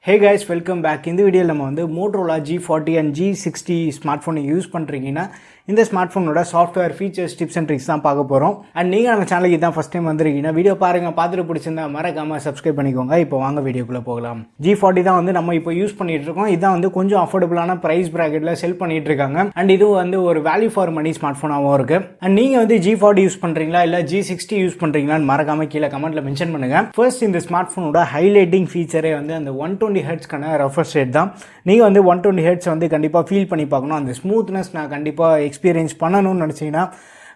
Hey guys, welcome back. In the video நம்ம வந்து Moto G40 and G60 smart use பண்ணுறீங்கன்னா இந்த smart ஃபோனோட software features tips and tricks தான் பார்க்க போகிறோம். அண்ட் நீங்கள் நம்ம சேனலுக்கு தான் ஃபஸ்ட் டைம் வந்துருக்கீங்கன்னா வீடியோ பாருங்கள், பார்த்துட்டு பிடிச்சிருந்தா மறக்காமல் சப்ஸ்கிரைப் பண்ணிக்கோங்க. இப்போ வாங்க வீடியோக்குள்ளே போகலாம். G40 தான் வந்து நம்ம இப்போ யூஸ் பண்ணிட்டு இருக்கோம். இதான் வந்து கொஞ்சம் அஃபோர்டபுளான ப்ரைஸ் ப்ராக்கெட்டில் செல் பண்ணிட்டு இருக்காங்க. அண்ட் இது வந்து ஒரு வேல்யூ ஃபார் மணி ஸ்மார்ட் ஃபோனாகவும் இருக்கு. அண்ட் நீங்கள் வந்து G40 யூஸ் பண்ணுறீங்களா இல்லை G60 யூஸ் பண்ணுறீங்களான்னு மறக்காமல் கீழே கமெண்ட்டில் மென்ஷன் பண்ணுங்கள். ஃபர்ஸ்ட் இந்த ஸ்மார்ட் ஃபோனோட ஹைலைட்டிங் ஃபீச்சரே வந்து அந்த 120 ஹெர்ட்ஸ்க்கான ரெஃப்ரெஷ் ரேட் தான். நீங்கள் வந்து 120 ஹெர்ட்ஸ் வந்து கண்டிப்பாக ஃபீல் பண்ணி பார்க்கணும். அந்த ஸ்மூத்னஸ் நான் கண்டிப்பாக எக்ஸ்பீரியன்ஸ் பண்ணணும்னு நினச்சிங்கன்னா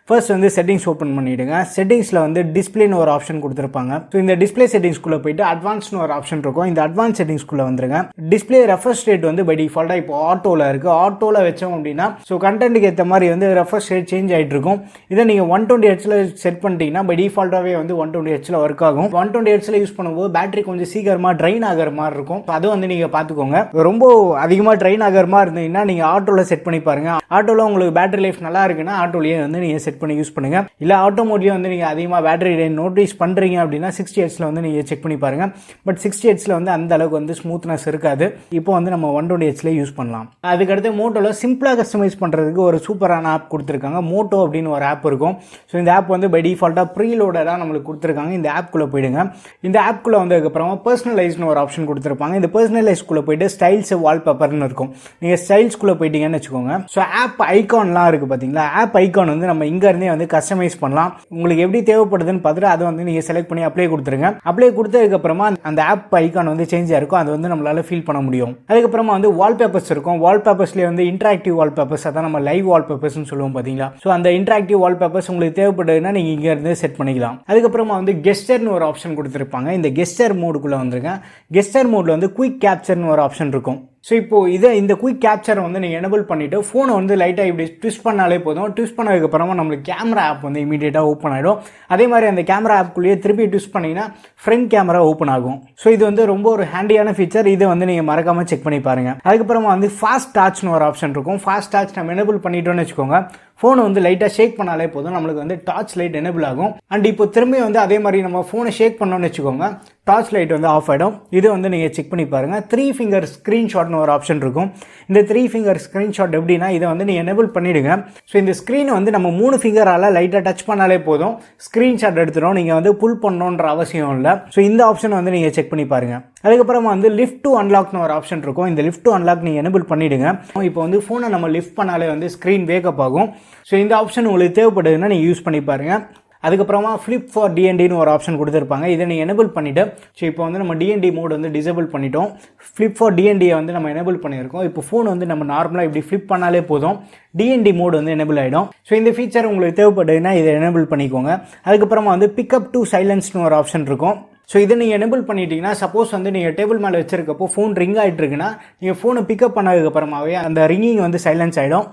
ஃபர்ஸ்ட் வந்து செட்டிங்ஸ் ஓப்பன் பண்ணிவிடுங்க. செட்டிங்ஸில் வந்து டிஸ்பிளேன்னு ஒரு ஆப்ஷன் கொடுத்துருப்பாங்க. ஸோ இந்த டிஸ்பிளே செட்டிங்ஸ்குள்ளே போயிட்டு அட்வான்ஸ்னு ஒரு ஆப்ஷன் இருக்கும். இந்த அட்வான்ஸ் செட்டிங்ஸ்குள்ளே வந்துருங்க. டிஸ்பிளே ரெஃப்ரெஷ் ரேட் வந்து பை டிஃபால்ட்டாக இப்போ ஆட்டோவில் இருக்குது. ஆட்டோவில் வச்சோம் அப்படின்னா ஸோ கண்டென்ட்டுக்கு ஏற்ற மாதிரி வந்து ரெஃப்ரெஷ் ரேட் சேஞ்ச் ஆகிட்டு இருக்கும். இதை நீங்கள் 120 ஹெர்ட்ஸில் செட் பண்ணிட்டீங்கன்னா பை டிஃபால்ட்டாகவே வந்து 120 ஹெர்ட்ஸில் ஒர்க் ஆகும். 120 ஹெர்ட்ஸில் யூஸ் பண்ணும்போது பேட்டரி கொஞ்சம் சீக்கிரமாக ட்ரைன் ஆகிற மாதிரி இருக்கும். அதை வந்து நீங்கள் பார்த்துக்கோங்க. ரொம்ப அதிகமாக ட்ரைன் ஆகிற மாதிரி இருந்தீங்கன்னா நீங்கள் ஆட்டோவில் செட் பண்ணி பாருங்கள். ஆட்டோவில் உங்களுக்கு பேட்டரி லைஃப் நல்லா இருக்குன்னா ஆட்டோலேயே வந்து நீங்கள் செட் பண்ணி யூஸ் பண்ணுங்க. இல்ல ஆட்டோமோட்டிவ் வந்து நீங்க அதிகமாக பேட்டரி ட்ரைன் நோட்டீஸ் பண்றீங்க அப்படின்னா 60 ஹெர்ட்ஸ்ல வந்து நீங்க செக் பண்ணி பாருங்க. பட் 60 ஹெர்ட்ஸ்ல வந்து அந்த அளவுக்கு வந்து ஸ்மூத்னஸ் இருக்காது. இப்போ வந்து நம்ம 120 ஹெர்ட்ஸ்ல யூஸ் பண்ணலாம். அதுக்கு அடுத்து மோட்டோல சிம்பிளா கஸ்டமைஸ் பண்றதுக்கு ஒரு சூப்பரான ஆப் கொடுத்திருக்காங்க. மோட்டோ அப்படின்னு ஒரு ஆப் இருக்கும். ஸோ இந்த ஆப் வந்து பை டிஃபால்ட்டா ப்ரீலோடடா நம்மளுக்கு கொடுத்திருக்காங்க. இந்த ஆப்குள்ள போயிடுங்க. இந்த ஆப்குள்ள வந்ததுக்கு அப்புறமா personalizeன்னு ஒரு ஆப்ஷன் கொடுத்திருப்பாங்க. இந்த personalizeக்குள்ள போயிட்டு ஸ்டைல்ஸ் wallpaperன்னு இருக்கும். நீங்க ஸ்டைல்ஸ்குள்ள போயிட்டீங்கன்னு வெச்சுக்கோங்க. ஸோ ஆப் ஐகான்லாம் இருக்கு பாத்தீங்களா? ஆப் ஐகான் வந்து நம்ம இங்க இருந்தே வந்து கஸ்டமைஸ் பண்ணலாம். உங்களுக்கு எப்படி தேவைப்படுதுன்னு பார்த்துட்டு அதை வந்து நீங்க செலக்ட் பண்ணி அப்ளை கொடுத்துருங்க. அப்ளை கொடுத்ததுக்கு அப்புறமா அந்த ஆப் ஐகான் வந்து சேஞ்ச் ஆயிருக்கும். அது வந்து நம்மளால ஃபீல் பண்ண முடியும். அதுக்கப்புறமா வந்து வால்பேப்பர்ஸ் இருக்கும். வால்பேப்பர்ஸ்லேயே வந்து இன்டராக்டிவ் வால்பேப்பர்ஸ், அதான் நம்ம லைவ் வால்பேப்பர்ஸ்னு சொல்லுவோம் பாத்தீங்களா? ஸோ அந்த இன்டராக்டிவ் வால்பேப்பர்ஸ் உங்களுக்கு தேவைப்படுதுன்னா நீங்க இங்க இருந்து செட் பண்ணிக்கலாம். அதுக்கப்புறமா வந்து கெஸ்டர்னு ஒரு ஆப்ஷன் கொடுத்துருப்பாங்க. இந்த கெஸ்டர் மோடுக்குள்ள வந்துருங்க. கெஸ்டர் மோட்ல வந்து குயிக் கேப்சர்னு ஒரு ஆப்ஷன் இருக்கும். ஸோ இப்போ இந்த குயிக் கேப்சரை வந்து நீங்கள் எனேபிள் பண்ணிவிட்டு ஃபோனை வந்து லைட்டாக இப்படி ட்விஸ்ட் பண்ணாலே போதும். ட்விஸ்ட் பண்ணதுக்கப்புறமா நம்மளுக்கு கேமரா ஆப் வந்து இமீடியட்டாக ஓப்பன் ஆகிடும். அதே மாதிரி அந்த கேமரா ஆப்குள்ளேயே திருப்பி ட்விஸ்ட் பண்ணிங்கன்னா ஃப்ரண்ட் கேமரா ஓப்பன் ஆகும். ஸோ இது வந்து ரொம்ப ஒரு ஹேண்டியான ஃபீச்சர். இதை வந்து நீங்கள் மறக்காமல் செக் பண்ணி பாருங்கள். அதுக்கப்புறமா வந்து ஃபாஸ்ட் டாச்னு ஒரு ஆப்ஷன் இருக்கும். ஃபாஸ்ட் டாச் நம்ம எனேபிள் பண்ணிட்டோம்னு வச்சுக்கோங்க. ஃபோனை வந்து லைட்டாக ஷேக் பண்ணாலே போதும், நம்மளுக்கு வந்து டார்ச் லைட் எனேபிள் ஆகும். அண்ட் இப்போ திரும்பி வந்து அதே மாதிரி நம்ம ஃபோனை ஷேக் பண்ணோம்னு வச்சுக்கோங்க, டார்ச் லைட் வந்து ஆஃப் ஆகிடும். இது வந்து நீங்கள் செக் பண்ணி பாருங்கள். 3 ஃபிங்கர் ஸ்க்ரீன்ஷாட்னு ஒரு ஆப்ஷன் இருக்கும். இந்த 3 ஃபிங்கர் ஸ்க்ரீன்ஷாட் எப்படின்னா இதை வந்து நீங்கள் எனேபிள் பண்ணிவிடுங்க. ஸோ இந்த ஸ்க்ரீனை வந்து நம்ம 3 ஃபிங்கரால் லைட்டாக டச் பண்ணாலே போதும், ஸ்க்ரீன்ஷாட் எடுத்துடும். நீங்கள் வந்து புல் பண்ணணுன்ற அவசியம் இல்லை. ஸோ இந்த ஆப்ஷனை வந்து நீங்கள் செக் பண்ணி பாருங்கள். அதுக்கப்புறமா வந்து லிஃப்ட் டு அன்லாக்னு ஒரு ஆப்ஷன் இருக்கும். இந்த லிஃப்ட் டு அன்லாக் நீங்கள் எனேபிள் பண்ணிவிடுங்க. இப்போ வந்து ஃபோனை நம்ம லிஃப்ட் பண்ணாலே வந்து ஸ்க்ரீன் வேக்கப் ஆகும். ஸோ இந்த ஆப்ஷன் உங்களுக்கு தேவைப்படுதுன்னா நீங்கள் யூஸ் பண்ணி பாருங்கள். அதுக்கப்புறமா ஃப்ளிப் ஃபார் டிஎன்டின்னு ஒரு ஆப்ஷன் கொடுத்துருப்பாங்க. இதை நீங்கள் எனேபிள் பண்ணிவிட்டு ஸோ இப்போ வந்து நம்ம டிஎன்டி மோட் வந்து டிசேபிள் பண்ணிட்டோம். ஃப்ளிப் ஃபார் டிஎன்டியை வந்து நம்ம எனேபிள் பண்ணியிருக்கோம். இப்போ ஃபோன் வந்து நம்ம நார்மலாக இப்படி ஃப்ளிப் பண்ணாலே போதும், டிஎன்டி மோட் வந்து எனேபிள் ஆகிடும். ஸோ இந்த ஃபீச்சர் உங்களுக்கு தேவைப்படுதுன்னா இதை எனேபிள் பண்ணிக்கோங்க. அதுக்கப்புறமா வந்து பிக்கப் டு சைலன்ஸ்னு ஒரு ஆப்ஷன் இருக்கும். ஸோ இதை நீங்கள் எனேபிள் பண்ணிட்டீங்கன்னா சப்போஸ் வந்து நீங்கள் டேபிள் மேலே வச்சிருக்கப்போ ஃபோன் ரிங் ஆகிட்டு இருக்குன்னா நீங்கள் ஃபோனை பிக்கப் பண்ணதுக்கப்புறமாவே அந்த ரிங்கிங் வந்து சைலன்ஸ் ஆகிடும்.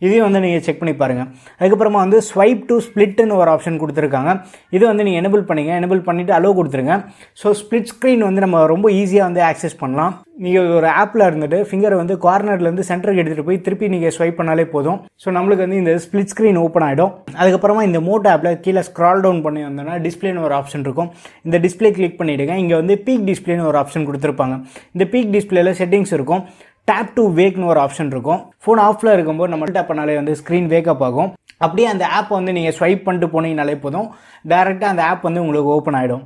இதையும் வந்து நீங்கள் செக் பண்ணி பாருங்கள். அதுக்கப்புறமா வந்து ஸ்வைப் டு ஸ்பிளிட்னு ஒரு ஆப்ஷன் கொடுத்துருக்காங்க. இது வந்து நீங்கள் எனேபிள் பண்ணிங்க. எனேபிள் பண்ணிவிட்டு அலோவ் கொடுத்துருங்க. ஸோ ஸ்பிளிட் ஸ்க்ரீன் வந்து நம்ம ரொம்ப ஈஸியாக வந்து ஆக்சஸ் பண்ணலாம். நீங்கள் ஒரு ஆப்பில் இருந்துட்டு ஃபிங்கரை வந்து கார்னர்லேருந்து சென்டருக்கு எடுத்துகிட்டு போய் திருப்பி நீங்கள் ஸ்வைப் பண்ணாலே போதும். ஸோ நம்மளுக்கு வந்து இந்த ஸ்பிளிட் ஸ்க்ரீன் ஓப்பன் ஆகிடும். அதுக்கப்புறமா இந்த மோட்டோ ஆப்பில் கீழே ஸ்க்ரால் டவுன் பண்ணி வந்தோன்னா டிஸ்பிளேன்னு ஒரு ஆப்ஷன் இருக்கும். இந்த டிஸ்பிளே கிளிக் பண்ணிவிடுங்க. இங்கே வந்து பீக் டிஸ்பிளேன்னு ஒரு ஆப்ஷன் கொடுத்துருப்பாங்க. இந்த பீக் டிஸ்பிளேல செட்டிங்ஸ் இருக்கும். டேப் டு வேக்னு ஒரு ஆப்ஷன் இருக்கும். ஃபோன் ஆஃபில் இருக்கும்போது நம்ம டேப் பண்ணாலே வந்து ஸ்க்ரீன் வேக்கப் ஆகும். அப்படியே அந்த ஆப் வந்து நீங்கள் ஸ்வைப் பண்ணிட்டு போனீங்கனாலே போதும், டேரெக்டாக அந்த ஆப் வந்து உங்களுக்கு ஓப்பன் ஆகிடும்.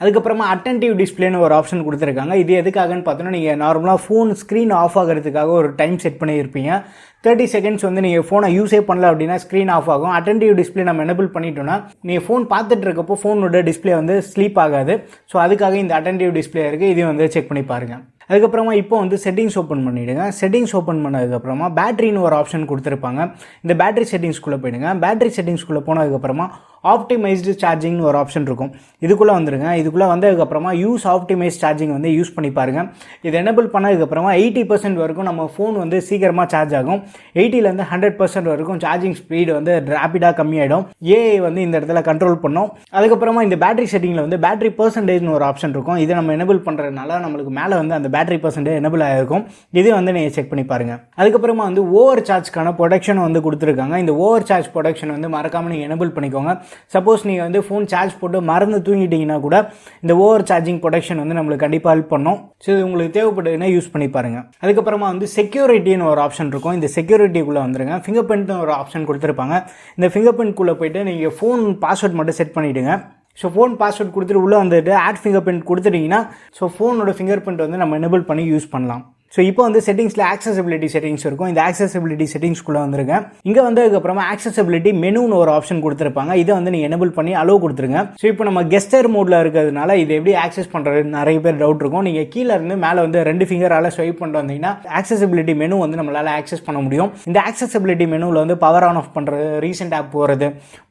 அதுக்கப்புறமா அட்டென்டிவ் டிஸ்பிளேன்னு ஒரு ஆப்ஷன் கொடுத்துருக்காங்க. இது எதுக்காகன்னு பார்த்தோன்னா நீங்கள் நார்மலாக ஃபோன் ஸ்க்ரீன் ஆஃப் ஆகிறதுக்காக ஒரு டைம் செட் பண்ணியிருப்பீங்க. 30 செகண்ட்ஸ் வந்து நீங்கள் ஃபோனை யூஸே பண்ணல அப்படின்னா ஸ்க்ரீன் ஆஃப் ஆகும். அட்டென்டிவ் டிஸ்பிளே நம்ம எனேபிள் பண்ணிட்டோம்னா நீங்கள் ஃபோன் பார்த்துட்டு இருக்கப்போ ஃபோனோட டிஸ்பிளே வந்து ஸ்லீப் ஆகாது. ஸோ அதுக்காக இந்த அட்டென்டிவ் டிஸ்பிளே இருக்குது. இதையும் வந்து செக் பண்ணி பாருங்கள். அதுக்கப்புறமா இப்போ வந்து செட்டிங்ஸ் ஓப்பன் பண்ணிவிடுங்க. செட்டிங்ஸ் ஓப்பன் பண்ணதுக்கப்புறமா பேட்டரின்னு ஒரு ஆப்ஷன் கொடுத்துருப்பாங்க. இந்த பேட்டரி செட்டிங்ஸ்குள்ளே போயிடுங்க. பேட்டரி செட்டிங்ஸ்குள்ளே போனதுக்கப்புறமா ஆப்டிமைஸ்டு சார்ஜிங்னு ஒரு ஆப்ஷன் இருக்கும். இதுக்குள்ளே வந்துருங்க. இதுக்குள்ளே வந்ததுக்கப்புறமா யூஸ் ஆப்டிமைஸ் சார்ஜிங் வந்து யூஸ் பண்ணி பாருங்கள். இது எனேபிள் பண்ணதுக்கப்புறமா 80% வரைக்கும் நம்ம ஃபோன் வந்து சீக்கிரமாக சார்ஜ் ஆகும். 80லேருந்து 100% வரைக்கும் சார்ஜிங் ஸ்பீடு வந்து ரேப்பிடாக கம்மியாயிடும். ஏஐ வந்து இந்த இடத்துல கண்ட்ரோல் பண்ணும். அதுக்கப்புறமா இந்த பேட்டரி செட்டிங்கில் வந்து பேட்டரி பர்சன்டேஜ்னு ஒரு ஆப்ஷன் இருக்கும். இதை நம்ம எனேபிள் பண்ணுறதுனால நம்மளுக்கு மேலே வந்து அந்த பேட்டரி பர்சன்டேஜ் எனேபிள் ஆகிருக்கும். இது வந்து நீங்கள் செக் பண்ணி பாருங்கள். அதுக்கப்புறமா வந்து ஓவர் சார்ஜ்க்கான ப்ரொடக்ஷன் வந்து கொடுத்துருக்காங்க. இந்த ஓவர் சார்ஜ் ப்ரொடக்ஷன் வந்து மறக்காமல் நீங்கள் எனேபிள் பண்ணிக்கோங்க. சப்போஸ் நீங்கள் வந்து ஃபோன் சார்ஜ் போட்டு மறந்து தூங்கிட்டீங்கன்னா கூட இந்த ஓவர் சார்ஜிங் ப்ரொடெக்ஷன் வந்து நம்மளுக்கு கண்டிப்பாக ஹெல்ப் பண்ணும். ஸோ இது உங்களுக்கு தேவைப்படுதுன்னா யூஸ் பண்ணி பாருங்கள். அதுக்கப்புறமா வந்து செக்யூரிட்டின்னு ஒரு ஆப்ஷன் இருக்கும். இந்த செக்யூரிட்டிக்குள்ளே வந்துருங்க. ஃபிங்கர் பிரிண்ட்னு ஒரு ஆப்ஷன் கொடுத்துருப்பாங்க. இந்த ஃபிங்கர் பிரிண்ட்குள்ளே போய்ட்டு நீங்கள் ஃபோன் பாஸ்வேர்ட் மட்டும் செட் பண்ணிவிடுங்க. ஸோ ஃபோன் பாஸ்வேர்ட் கொடுத்துட்டு உள்ளே வந்துட்டு ஆட் ஃபிங்கர் பிரிண்ட் கொடுத்துட்டிங்கன்னா ஸோ ஃபோனோட ஃபிங்கர் பிரிண்ட் வந்து நம்ம எனேபிள் பண்ணி யூஸ் பண்ணலாம். ஸோ இப்போ வந்து செட்டிங்ஸில் ஆக்சசிபிலிட்டி செட்டிங்ஸ் இருக்கும். இந்த ஆக்சசிபிலிட்டி செட்டிங்ஸ்குள்ளே வந்துருங்க. இங்கே வந்ததுக்கப்புறமா ஆக்சசிபிலிட்டி மெனுன்னு ஒரு ஆப்ஷன் கொடுத்துருப்பாங்க. இதை வந்து நீங்கள் எனேபிள் பண்ணி அலோவ் கொடுத்துருங்க. ஸோ இப்போ நம்ம கெஸ்டர் மோடில் இருக்கிறதுனால இது எப்படி ஆக்சஸ் பண்ணுறது நிறைய பேர் டவுட் இருக்கும். நீங்கள் கீழே இருந்து மேலே வந்து 2 ஃபிங்கரால் ஸ்வைப் பண்ணிட்டு வந்தீங்கன்னா ஆக்சசிபிலிட்டி மெனு வந்து நம்மளால் ஆக்சஸ் பண்ண முடியும். இந்த ஆக்சசிபிலிட்டி மெனுவில் வந்து பவர் ஆன் ஆஃப் பண்ணுறது, ரீசெண்ட் ஆப் போகிறது,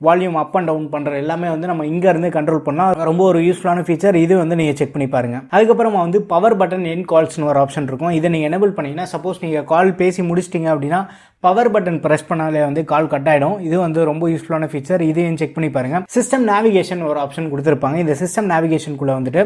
வால்யூம் அப் அண்ட் டவுன் பண்ணுறது எல்லாமே வந்து நம்ம இங்கே இருந்து கண்ட்ரோல் பண்ணால் ரொம்ப ஒரு யூஸ்ஃபுல்லான ஃபீச்சர். இது வந்து நீங்கள் செக் பண்ணி பாருங்கள். அதுக்கப்புறமா வந்து பவர் பட்டன் என் கால்ஸ்னு ஒரு ஆப்ஷன் இருக்கும். இதை நீங்கள் எனேபிள் பண்ணீங்கன்னா சப்போஸ் நீங்கள் கால் பேசி முடிச்சிட்டிங்க அப்படின்னா பவர் பட்டன் பிரஸ் பண்ணாலே வந்து கால் கட் ஆகிடும். இது வந்து ரொம்ப யூஸ்ஃபுல்லான ஃபீச்சர். இதையும் செக் பண்ணி பாருங்கள். சிஸ்டம் நேவிகேஷன் ஒரு ஆப்ஷன் கொடுத்துருப்பாங்க. இந்த சிஸ்டம் நேவிகேஷனுக்குள்ளே வந்துட்டு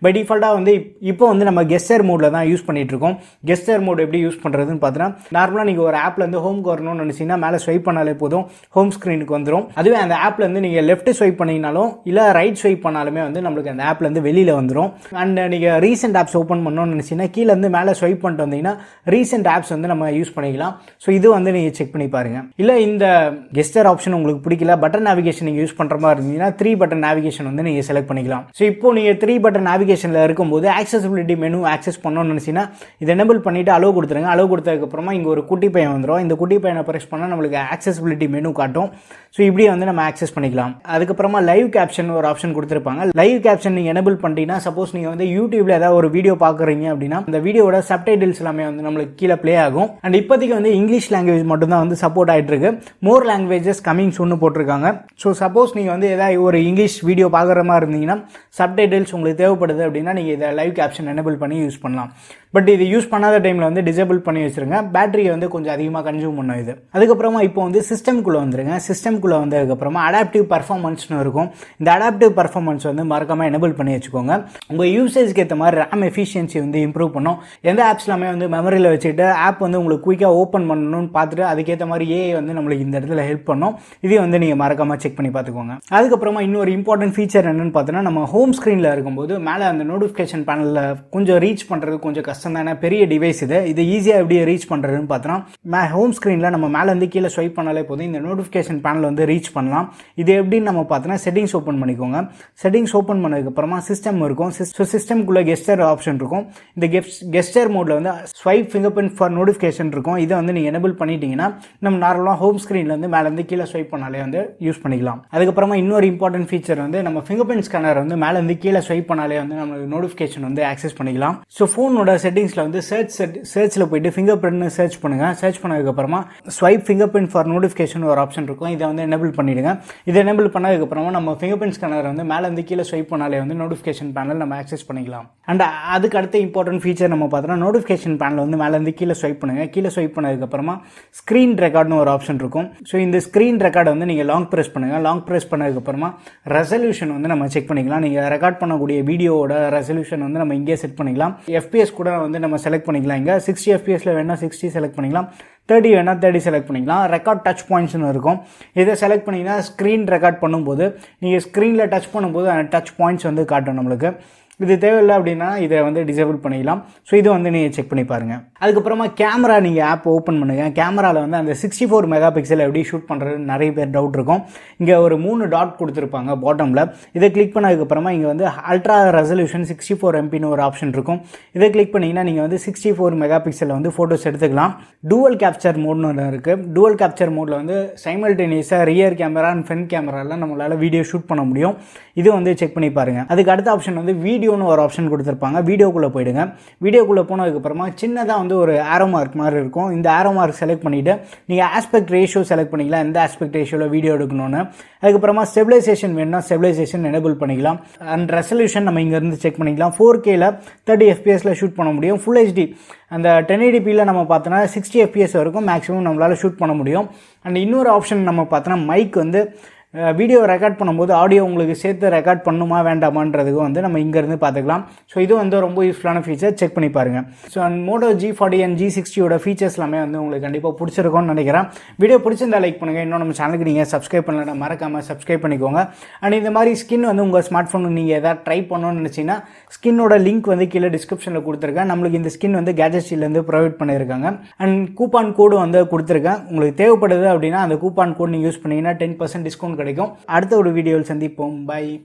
பை டிஃபால்ட்டாக வந்து இப்போ வந்து நம்ம கெஸ்டர் மோடில் தான் யூஸ் பண்ணிட்டு இருக்கோம். கெஸ்டர் மோட் எப்படி யூஸ் பண்ணுறதுன்னு பார்த்தீங்கன்னா நார்மலாக நீங்கள் ஒரு ஆப்பில் வந்து ஹோம் வரணும்னு நினச்சிங்கன்னா மேலே ஸ்வைப் பண்ணாலே போதும், ஹோம் ஸ்க்ரீனுக்கு வந்துடும். அதுவே அந்த ஆப்பில் வந்து நீங்கள் லெஃப்ட் ஸ்வைப் பண்ணிங்கனாலும் இல்லை ரைட் ஸ்வைப் பண்ணாலுமே வந்து நம்மளுக்கு அந்த ஆப்பில் வந்து வெளியில் வந்துடும். அண்ட் நீங்கள் ரீசெண்ட் ஆப்ஸ் ஓப்பன் பண்ணணும்னு நினச்சிங்கன்னா கீழே வந்து மேலே ஸ்வைப் பண்ணிட்டு வந்தீங்கன்னா ரீசெண்ட் ஆப்ஸ் வந்து நம்ம யூஸ் பண்ணிக்கலாம். ஸோ இது வந்து நீங்கள் செக் பண்ணி பாருங்க. இல்லை இந்த கெஸ்டர் ஆப்ஷன் உங்களுக்கு பிடிக்கல, பட்டன் நேவிகேஷன் நீங்கள் யூஸ் பண்ணுற மாதிரி இருந்தீங்கன்னா 3 பட்டன் நேவிகேஷன் வந்து நீங்கள் செலக்ட் பண்ணிக்கலாம். ஸோ இப்போ நீங்கள் 3 பட்டன் நேவிகேஷனில் இருக்கும்போது ஆக்சசிபிலிட்டி மெனு ஆக்சஸ் பண்ணணும்னு நினச்சிங்கன்னா இதை எனேபிள் பண்ணிவிட்டு அலோவ் கொடுத்துருங்க. அலோவ் கொடுத்ததுக்கப்புறமா இங்கே ஒரு குட்டி பையன் வந்துடும். இந்த குட்டி பையனை ப்ரெஸ் பண்ணால் நம்மளுக்கு ஆக்சசிபிலிட்டி மெனு காட்டும். ஸோ இப்படி வந்து நம்ம ஆக்சஸ் பண்ணிக்கலாம். அதுக்கப்புறமா லைவ் கேப்ஷன் ஒரு ஆப்ஷன் கொடுத்துருப்பாங்க. லைவ் கேப்ஷன் நீங்கள் எனேபிள் பண்ணிட்டீங்கன்னா சப்போஸ் நீங்கள் வந்து யூடியூப்ல ஏதாவது ஒரு வீடியோ பார்க்குறீங்க அப்படின்னா அந்த வீடியோட சப்டைட்டில்ஸ் எல்லாமே வந்து நம்மளுக்கு கீழே ப்ளே ஆகும். அண்ட் இப்போதைக்கு வந்து இங்கிலீஷ் லாங்குவேஜ் மட்டும் தான் வந்து சப்போர்ட் ஆகிட்டு இருக்கு. மோர் லாங்குவேஜஸ் கமிங் சூன்னு போட்டிருக்காங்க. ஸோ சப்போஸ் நீங்கள் வந்து ஏதாவது ஒரு இங்கிலீஷ் வீடியோ பார்க்குற மாதிரி இருந்தீங்கன்னா சப்டைட்டில்ஸ் உங்களுக்கு தேவைப்படுது அப்படின்னா நீங்கள் இதை லைவ் கேப்ஷன் எனேபிள் பண்ணி யூஸ் பண்ணலாம். பட் இது யூஸ் பண்ணாத டைமில் வந்து டிசேபிள் பண்ணி வச்சுருங்க. பேட்டரியை வந்து கொஞ்சம் அதிகமாக கன்சியூம் பண்ணும் இது. அதுக்கப்புறமா இப்போ வந்து சிஸ்டம்குள்ளே வந்துருங்க. சிஸ்டம்குள்ளே வந்ததுக்கப்புறமா அடாப்டிவ் பர்ஃபார்மன்ஸ்னு இருக்கும். இந்த அடாப்டிவ் பர்ஃபார்மன்ஸ் வந்து மறக்காமல் எனேபிள் பண்ணி வச்சுக்கோங்க. உங்கள் யூசேஜ்க்கு ஏற்ற மாதிரி ரேம் எஃபிஷியன்சி வந்து இம்ப்ரூவ் பண்ணும். எந்த ஆப்ஸ் எல்லாமே வந்து மெமரியில் வச்சுட்டு ஆப் வந்து உங்களுக்கு குயிக்காக ஓப்பன் பண்ணணும்னு பார்த்துட்டு அதுக்கேற்ற மாதிரி ஏஐ வந்து நம்மளுக்கு இந்த இடத்துல ஹெல்ப் பண்ணும். இதை வந்து நீங்கள் மறக்காமல் செக் பண்ணி பார்த்துக்கோங்க. அதுக்கப்புறமா இன்னொரு இம்பார்ட்டன்ட் ஃபீச்சர் என்னன்னு பார்த்தோன்னா நம்ம ஹோம் ஸ்க்ரீனில் இருக்கும்போது மேலே அந்த நோட்டிஃபிகேஷன் பேனலில் கொஞ்சம் ரீச் பண்ணுறது கொஞ்சம் கஷ்டம் தானே. பெரிய டிவைஸ் இது ஈஸியாக எப்படி ரீச் பண்ணுறதுன்னு பார்த்தோன்னா ஹோம் ஸ்க்ரீனில் நம்ம மேலேருந்து கீழே ஸ்வைப் பண்ணாலே போதும் இந்த நோட்டிஃபிகேஷன் பேனல் வந்து ரீச் பண்ணலாம். இது எப்படின்னு நம்ம பார்த்தோன்னா செட்டிங்ஸ் ஓப்பன் பண்ணிக்கோங்க. செட்டிங்ஸ் ஓப்பன் பண்ணதுக்கப்புறமா சிஸ்டம் இருக்கும். சிஸ்டம்குள்ளே கெஸ்டர் ஆப்ஷன் இருக்கும். இந்த கெஸ்டர் மோடில் வந்து swipe finger print for notification இருக்கும். இதை வந்து நீங்கள் எனேபிள் பண்ணிட்டீங்கன்னா நம்ம நார்மலாக ஹோம் ஸ்க்ரீன்லேருந்து மேலேருந்து கீழே ஸ்வைப் பண்ணாலே வந்து யூஸ் பண்ணிக்கலாம். அதுக்கப்புறமா இன்னொரு இம்பார்ட்டன்ட் ஃபீச்சர் வந்து நம்ம ஃபிங்கர் பிரிண்ட் ஸ்கேனர் வந்து மேலேருந்து கீழே ஸ்வைப் பண்ணாலே வந்து நம்ம நோட்டிஃபிகேஷன் வந்து ஆக்சஸ் பண்ணிக்கலாம். ஸோ ஃபோனோட செட்டிங்ஸில் வந்து சர்ச்சில் போயிட்டு ஃபிங்கர் பிரிண்ட்னு சர்ச் பண்ணுங்கள். சர்ச் பண்ணதுக்கப்புறமா swipe finger print for notification ஒரு ஆப்ஷன் இருக்கும். இதை வந்து எனேபிள் பண்ணிவிடுங்க. இதை எனேபிள் பண்ணதுக்கப்புறமா நம்ம ஃபிங்கர் பிரிண்ட் ஸ்கேனர் வந்து மேலேருந்து கீழே ஸ்வைப் பண்ணாலே வந்து நோட்டிஃபிகேஷன் பேனல் நம்ம ஆக்சஸ் பண்ணிக்கலாம். அண்ட் அதுக்கு அடுத்த இம்பார்ட்டன்ட் ஃபீச்சர் நம்ம பார்த்தோன்னா நோட்டிஃபிகேஷன் பேனல் வந்து மேலேருந்து கீழே ஸ்வைப் பண்ணுங்கள். கீழே ஸ்வைப் பண்ணதுக்கப்புறமா ஸ்க்ரீன் ரெக்கார்ட்னு ஒரு ஆப்ஷன் இருக்கும். ஸோ இந்த ஸ்க்ரீன் ரெக்கார்டை வந்து நீங்கள் லாங் ப்ரெஸ் பண்ணுங்கள். லாங் ப்ரெஸ் பண்ணதுக்கப்புறமா ரெசல்யூஷன் வந்து நம்ம செக் பண்ணிக்கலாம். நீங்கள் ரெக்கார்ட் பண்ணக்கூடிய வீடியோவோட ரெசல்யூஷன் வந்து நம்ம இங்கே செட் பண்ணிக்கலாம். எஃபிஎஸ் கூட வந்து நம்ம செலக்ட் பண்ணிக்கலாம். இங்கே 60 எஃபிஎஸ்ல வேணால் 60 செலக்ட் பண்ணிக்கலாம். 30 வேணால் 30 செலக்ட் பண்ணிக்கலாம். ரெக்கார்ட் டச் பாயிண்ட்ஸ்னு இருக்கும். இதை செலக்ட் பண்ணிங்கன்னா ஸ்க்ரீன் ரெக்கார்ட் பண்ணும்போது நீங்கள் ஸ்க்ரீனில் டச் பண்ணும்போது அந்த டச் பாயிண்ட்ஸ் வந்து காட்டும் நம்மளுக்கு. இது தேவையில்லை அப்படின்னா இதை வந்து டிசேபிள் பண்ணிக்கலாம். ஸோ இது வந்து நீங்கள் செக் பண்ணி பாருங்கள். அதுக்கப்புறமா கேமரா நீங்கள் ஆப் ஓப்பன் பண்ணுங்கள். கேமராவில் வந்து அந்த 64 மெகா பிக்சல் எப்படி ஷூட் பண்ணுறது நிறைய பேர் டவுட் இருக்கும். இங்கே ஒரு 3 டாட் கொடுத்துருப்பாங்க பாட்டமில். இதை கிளிக் பண்ணதுக்கப்புறமா இங்கே வந்து அல்ட்ரா ரெசல்யூஷன் 64 MPன்னு ஒரு ஆப்ஷன் இருக்கும். இதை கிளிக் பண்ணிங்கன்னா நீங்கள் வந்து 64 மெகா பிக்சலில் வந்து ஃபோட்டோஸ் எடுத்துக்கலாம். டூவல் கேப்சர் மோட்னு ஒன்று இருக்குது. டூவல் கேப்சர் மோடில் வந்து சைமல்டேனியஸாக ரியர் கேமரா அண்ட் ஃப்ரண்ட் கேமராலாம் நம்மளால் வீடியோ ஷூட் பண்ண முடியும். இது வந்து செக் பண்ணி பாருங்கள். அதுக்கு அடுத்த ஆப்ஷன் வந்து வீடியோன்னு ஒரு ஆப்ஷன் கொடுத்துருப்பாங்க. வீடியோக்குள்ளே போயிடுங்க. வீடியோக்குள்ளே போனதுக்கப்புறமா சின்னதாக வந்து ஒரு ஆரோ மார்க் மாதிரி இருக்கும். இந்த ஆரோ மார்க் செலக்ட் பண்ணிவிட்டு நீங்கள் ஆஸ்பெக்ட் ரேஷியோ செலக்ட் பண்ணிக்கலாம். எந்த ஆஸ்பெக்ட் ரேஷியோவில் வீடியோ எடுக்கணும்னு. அதுக்கப்புறமா ஸ்டெபிலைசேஷன் வேணும்னா ஸ்டெபிலைசேஷன் எனேபிள் பண்ணிக்கலாம். அண்ட் ரெசல்யூஷன் நம்ம இங்கேருந்து செக் பண்ணிக்கலாம். 4Kல 30 FPSல ஷூட் பண்ண முடியும். ஃபுல் HD அந்த 1080pல நம்ம பார்த்தோன்னா 60 FPS வரைக்கும் மேக்ஸிமம் நம்மளால் ஷூட் பண்ண முடியும். அண்ட் இன்னொரு ஆப்ஷன் நம்ம பார்த்தோன்னா மைக் வந்து வீடியோ ரெக்கார்ட் பண்ணும்போது ஆடியோ உங்களுக்கு சேர்த்து ரெக்கார்ட் பண்ணுமா வேண்டாமான்றதுக்கு வந்து நம்ம இங்கேருந்து பார்த்துக்கலாம். ஸோ இது வந்து ரொம்ப யூஸ்ஃபுல்லான ஃபீச்சர், செக் பண்ணி பாருங்கள். So Moto G40 and G60 features எல்லாமே வந்து உங்களுக்கு கண்டிப்பாக பிடிச்சிருக்கும்னு நினைக்கிறேன். வீடியோ பிடிச்சிருந்தா லைக் பண்ணுங்கள். இன்னும் நம்ம சேனலுக்கு நீங்கள் சப்ஸ்கிரைப் பண்ணலன்னா மறக்காமல் சப்ஸ்கிரைப் பண்ணிக்கோங்க. அண்ட் இந்த மாதிரி ஸ்கின் வந்து உங்கள் ஸ்மார்ட் ஃபோனுக்கு நீங்கள் எதாவது ட்ரை பண்ணணும்னு நினச்சிங்கன்னா ஸ்கின்னோட லிங்க் வந்து கீழே டிஸ்கிரிப்ஷனில் கொடுத்துருக்கேன். நம்மளுக்கு இந்த ஸ்கின் வந்து கேஜெட்ஸ்லேருந்து ப்ரொவைட் பண்ணியிருக்காங்க. அண்ட் கூப்பான் கோடு வந்து கொடுத்துருக்கேன். உங்களுக்கு தேவைப்படுது அப்படின்னா அந்த கூப்பான் கோட் நீங்கள் யூஸ் பண்ணிங்கன்னா 10% டிஸ்கவுண்ட் கிடைக்கும். அடுத்த ஒரு வீடியோவில் சந்திப்போம். பை.